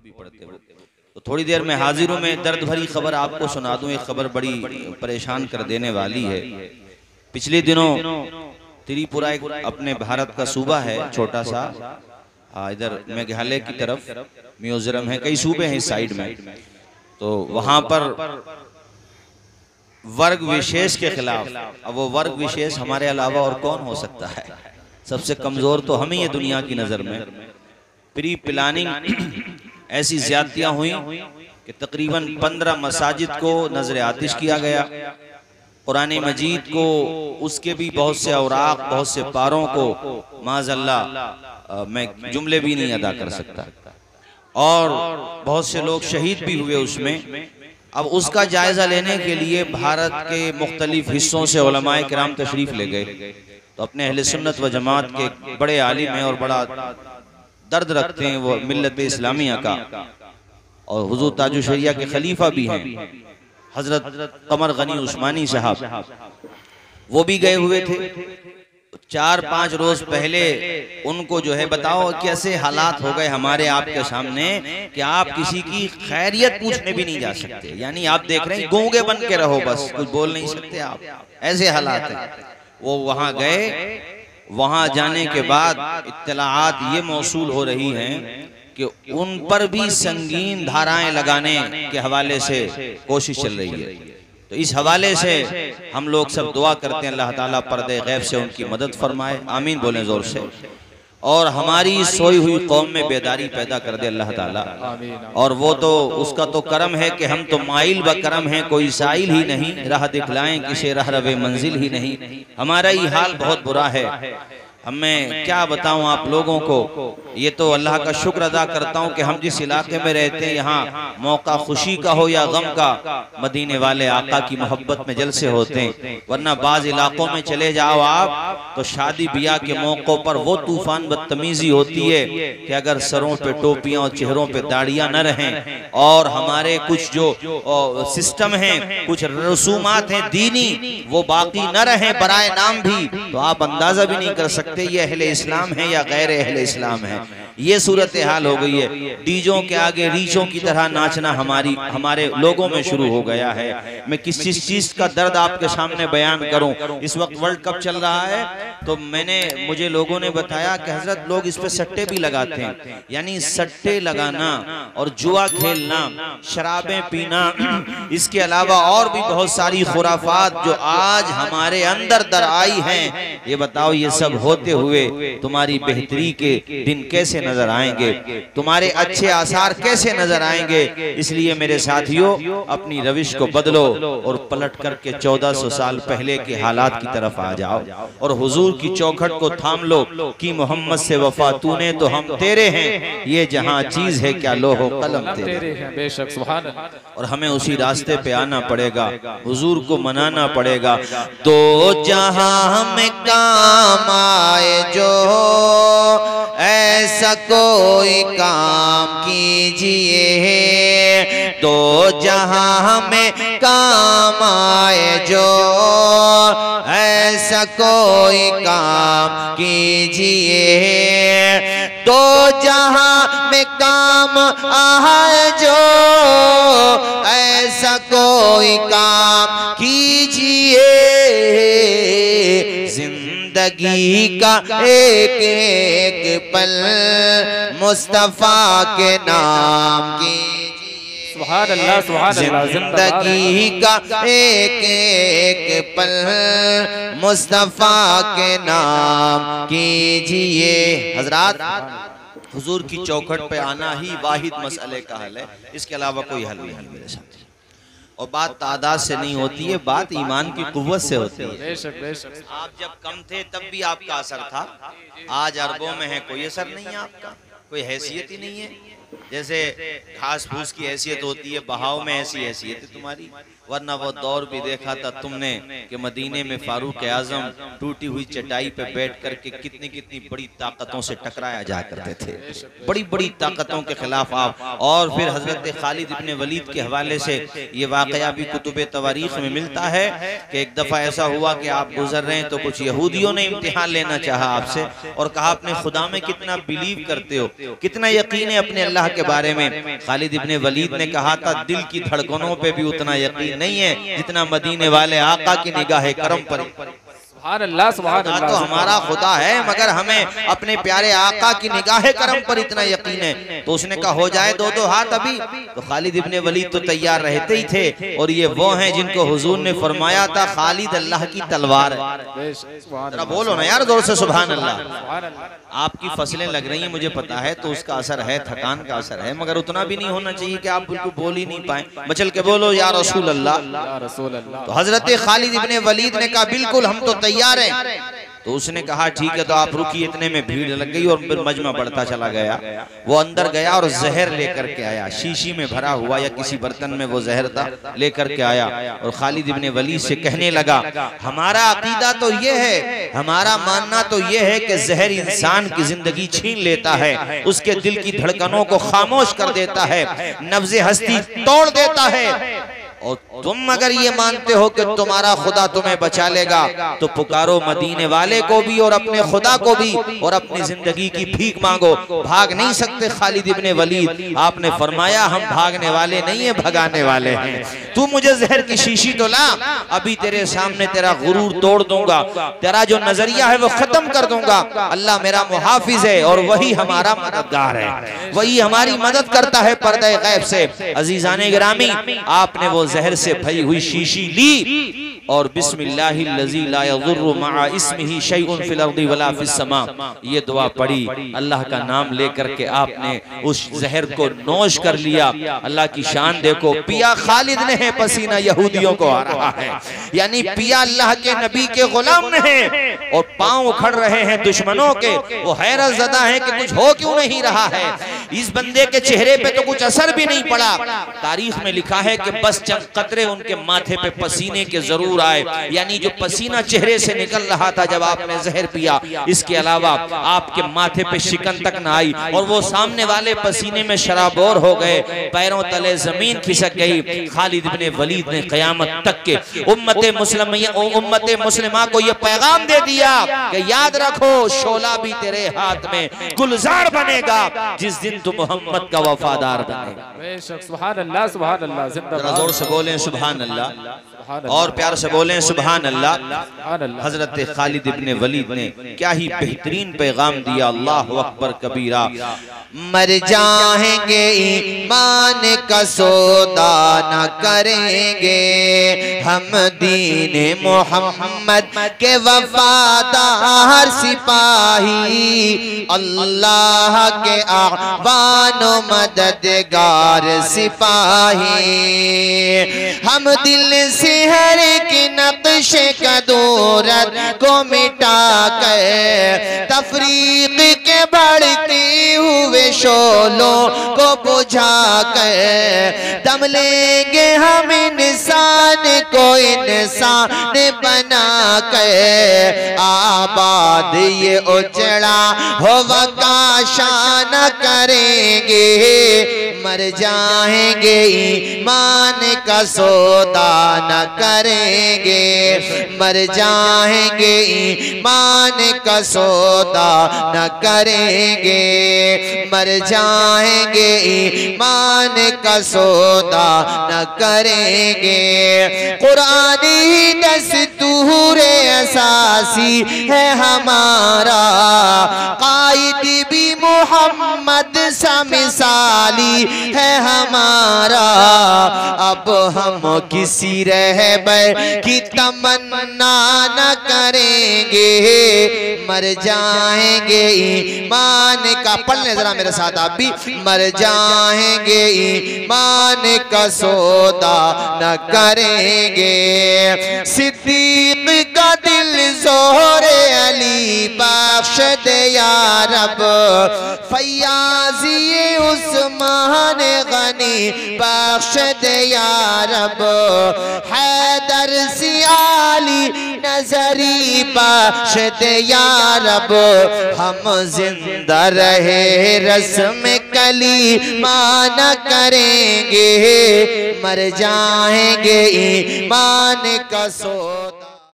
भी पढ़ते हो। तो थोड़ी देर में हाजिर हूँ। मैं दर्द भरी खबर आपको सुना दूं। एक खबर बड़ी परेशान कर देने वाली है। पिछले दिनों त्रिपुरा एक अपने भारत का सूबा है, छोटा सा, इधर मेघालय की तरफ मिजोरम है, कई सूबे हैं इस साइड में। तो वहां पर वर्ग विशेष के खिलाफ, अब वो वर्ग विशेष हमारे अलावा और कौन हो सकता है? सबसे कमजोर तो हम ही है दुनिया की नजर में। प्री प्लानिंग ऐसी ज्यादतियां हुई कि तकरीबन 15 मसाजिद को नजर आतिश किया गया। कुरान मजीद को, उसके भी बहुत से औराक, बहुत से पारों को माज़अल्लाह मैं जुमले भी नहीं अदा कर सकता, और बहुत से लोग शहीद भी हुए उसमें। अब उसका जायजा लेने के लिए भारत के मुख्तलिफ हिस्सों से उलमाए किराम तशरीफ ले गए। तो अपने अहले सुन्नत व जमात के बड़े आलिम हैं और बड़ा दर्द रखते हैं वो मिल्लत इस्लामिया का, और हुजूर ताजुल शरिया के खलीफा भी हैं हजरत कमर गनी उस्मानी साहब, वो भी गए हुए थे। 4-5 रोज पहले उनको जो है, बताओ कैसे हालात हो गए हमारे आपके सामने कि आप किसी की खैरियत पूछने भी नहीं जा सकते। यानी आप देख रहे हैं गूंगे बन के रहो, बस कुछ बोल नहीं सकते आप, ऐसे हालात हैं। वो वहां गए, वहां जाने के बाद इत्तलाआत ये मौसूल हो रही हैं कि उन पर भी संगीन धाराएं लगाने के हवाले से कोशिश चल रही है। तो इस हवाले से हम लोग सब दुआ करते हैं अल्लाह ताला पर्दे गैब से उनकी मदद फरमाए, आमीन बोलें जोर से, और हमारी सोई हुई कौम में बेदारी पैदा कर दे अल्लाह ताला। और वो तो उसका तो करम है कि हम तो माइल ब करम हैं, कोई साइल ही नहीं, राह दिखलाएं किसे राह रवे मंजिल ही नहीं। हमारा ही हाल बहुत बुरा है। मैं क्या बताऊं आप लोगों को, ये तो अल्लाह का शुक्र अदा करता हूं कि हम जिस इलाके में रहते हैं यहाँ मौका खुशी का हो या गम का, मदीने वाले आका की मोहब्बत में जलसे होते हैं। वरना बाज इलाकों में चले जाओ आप तो शादी ब्याह के मौकों पर वो तूफान बदतमीजी होती है कि अगर सरों पे टोपियां और चेहरों पे दाढ़ियां न रहें, और हमारे कुछ जो सिस्टम हैं, कुछ रसूमात हैं दीनी, वो बाकी न रहें बराए नाम भी, तो आप अंदाजा भी नहीं कर सकते ये अहले इस्लाम है या गैर अहले इस्लाम है। ये सूरत हाल हो गई है। डीजों के आगे रीछों की तरह नाचना हमारे लोगों में शुरू हो गया है। मैं किस चीज का दर्द आपके सामने बयान करूं। इस वक्त वर्ल्ड कप चल रहा है, तो मुझे लोगों ने बताया कि हजरत लोग इस पे सट्टे भी लगाते हैं। यानी सट्टे लगाना और जुआ खेलना, शराबें पीना, इसके अलावा और भी बहुत सारी खुराफात जो आज हमारे अंदर दर आई हैं। ये बताओ ये सब होते हुए तुम्हारी बेहतरी के दिन कैसे नजर आएंगे, तुम्हारे अच्छे आसार कैसे नजर आएंगे। इसलिए मेरे साथियों अपनी रविश को बदलो और पलट करके 1400 साल पहले के हालात की तरफ आ जाओ और हुजूर की चौखट को थाम लो कि मोहम्मद से वफा तूने तो हम तेरे हैं, ये जहां चीज है क्या लोहो कलम तेरे हैं। बेशक सुभान अल्लाह। और हमें उसी रास्ते पे आना पड़ेगा, हुजूर को मनाना पड़ेगा। दो जहां में काम आए जो ऐसा कोई काम कीजिए, दो जहां में काम आए जो ऐसा कोई काम कीजिए, दो जहां में काम आए जो ऐसा कोई काम कीजिए, जिंदगी का एक एक पल मुस्तफा के नाम कीजिए। सुभान अल्लाह, सुभान अल्लाह। जिंदगी का एक एक पल मुस्तफा के नाम कीजिए। हजरात, हुजूर की चौखट पे आना ही वाहिद मसले का हल है, इसके अलावा कोई हल नहीं मेरे साथ। और बात तादाद से नहीं होती है, बात ईमान की कुव्वत से होती है। बेशक बेशक। आप जब कम थे तब भी आपका असर था, आज अरबों में है, कोई असर नहीं है आपका, कोई हैसियत ही नहीं है। जैसे घास फूस की हैसियत होती है, बहाव में ऐसी हैसियत है तुम्हारी। वरना वो दौर भी देखा था तुमने कि मदीने में फारूक आजम टूटी हुई चटाई पे बैठ करके कितनी कितनी बड़ी ताकतों से टकराया जा करते थे, बड़ी बड़ी ताकतों के खिलाफ आप। और फिर हजरत खालिद इब्ने वलीद के हवाले से ये वाकया भी कुतुबे तवारीख में मिलता है कि एक दफा ऐसा हुआ कि आप गुजर रहे हैं तो कुछ यहूदियों ने इम्तिहान लेना चाहा आपसे और कहा अपने खुदा में कितना बिलीव करते हो, कितना यकीन है अपने अल्लाह के बारे में। खालिद इब्ने वलीद ने कहा था दिल की धड़कनों पे भी उतना यकीन नहीं है जितना मदीने वाले आका की निगाह करम पर। अल्लाह तो हमारा खुदा है मगर हमें अपने प्यारे आका की निगाह करम पर इतना यकीन है। तो उसने कहा हो जाए दो दो हाथ अभी। तो खालिद इब्ने वलीद तो तैयार रहते ही थे और ये वो हैं जिनको हुजूर ने फरमाया था खालिद अल्लाह की तलवार है। जरा बोलो ना यार जोर से सुभान अल्लाह। आपकी फसलें लग रही हैं मुझे पता है तो उसका असर है, थकान का असर है, मगर उतना भी नहीं होना चाहिए कि आप बिल्कुल बोल ही नहीं पाए। बचल के बोलो या रसूल अल्लाह। तो हजरत खालिद इब्ने वलीद ने कहा बिल्कुल हम तो तैयार हैं। तो उसने कहा ठीक है तो आप रुकिए। इतने में भीड़ लग गई और फिर मजमा बढ़ता चला गया। वो अंदर गया और जहर लेकर के आया, शीशी में भरा हुआ या किसी बर्तन में वो जहर था, लेकर के आया और खालिद इब्ने वलीद से कहने लगा हमारा अकीदा तो ये है, हमारा मानना तो ये है कि जहर इंसान की जिंदगी छीन लेता है, उसके दिल की धड़कनों को खामोश कर देता है, नब्ज़े हस्ती तोड़ देता है। और तुम अगर ये मानते हो कि तुम्हारा खुदा तुम्हें बचा लेगा तो पुकारो मदीने वाले को भी और अपने खुदा को भी और अपनी जिंदगी की भीख मांगो। भाग नहीं सकते खालिद इब्ने वलीद। आपने फरमाया हम भागने वाले नहीं है, भगाने वाले हैं। तू मुझे जहर की शीशी तो ला, अभी तेरे सामने तेरा गुरूर तोड़ दूंगा, तेरा जो नजरिया है वो खत्म कर दूंगा। अल्लाह मेरा मुहाफिज है और वही हमारा मददगार है, वही हमारी मदद करता है पर्दे गैब से। अजीजाने गिरामी, आपने वो जहर से भरी हुई शीशी ली और बिस्मिल्लाहिल्लज़ी ला यज़ुर्रु मआ इस्मिही शैउन फिल अर्दि वला फिस समा ये दुआ पढ़ी। अल्लाह का नाम लेकर के आपने उस जहर को नोश कर लिया। अल्लाह की शान देखो, पिया खालिद ने है, पसीना यहूदियों को आ रहा है, यानी पिया अल्लाह के नबी के गुलाम ने है और पांव उखड़ रहे हैं दुश्मनों के। वो हैरत ज़दा है कि कुछ हो क्यों नहीं रहा है। इस बंदे के चेहरे पे तो कुछ असर भी नहीं पड़ा। तारीख में लिखा है कि बस चंद कतरे उनके माथे पे पसीने के जरूर आए, यानी जो पसीना चेहरे से निकल रहा था जब आपने जहर पिया, इसके अलावा आपके माथे पे शिकन तक न आई और वो सामने वाले पसीने में शराबोर हो गए, पैरों तले जमीन खिसक गई। खालिद इब्ने वलीद ने क़यामत तक के उम्मत मुस्लिमा को यह पैगाम दे दिया कि याद रखो शोला भी तेरे हाथ में गुलजार बनेगा जिस दिन तू मोहम्मद का वफादार बनेगा। सुभान अल्लाह, सुभान अल्लाह, जिंदाबाद। जोर से बोलें सुभान अल्लाह और प्यार से बोलें सुभान अल्लाह। हजरत खालिद इब्ने वलीद ने क्या ही बेहतरीन पैगाम दिया। अल्लाह अकबर कबीरा। मर जाएंगे ईमान का सौदा न करेंगे, हम दीन मोहम्मद के वफादार सिपाही, अल्लाह के आवानो मददगार सिपाही। हम दिल से हर के नक्शे का दूरत को मिटा कर तफरीक के बढ़ती हुए शोलों को बुझा कर दम लेंगे हम इंसान को इंसान बना कर। आबाद ये उजड़ा हो वकाशा न करेंगे, मर जाएंगे ईमान का सौदा न करेंगे, मर जाएंगे ईमान का सौदा न करेंगे, मर जाएंगे ईमान का सौदा न करेंगे। कुरानी दस्तूर असासी है हमारा, कायद भी मोहम्मद सा मिसाली है हमारा। अब हम किसी रहबर की तमन्ना न करेंगे, मर जाएंगे ईमान का, पढ़ने जरा मेरे साथ आप भी, मर जाएंगे ईमान का सौदा न करेंगे। सिद्दीक का दिल जोरे अली बख्श दे या रब, फैयाज़ी उस्मान गनी बख्श दे या रब, हैदर सियाली नजरी बख्श दे या रब, हम जिंदा रहे रस्म कली मान करेंगे, मर जाएंगे ईमान का सोता।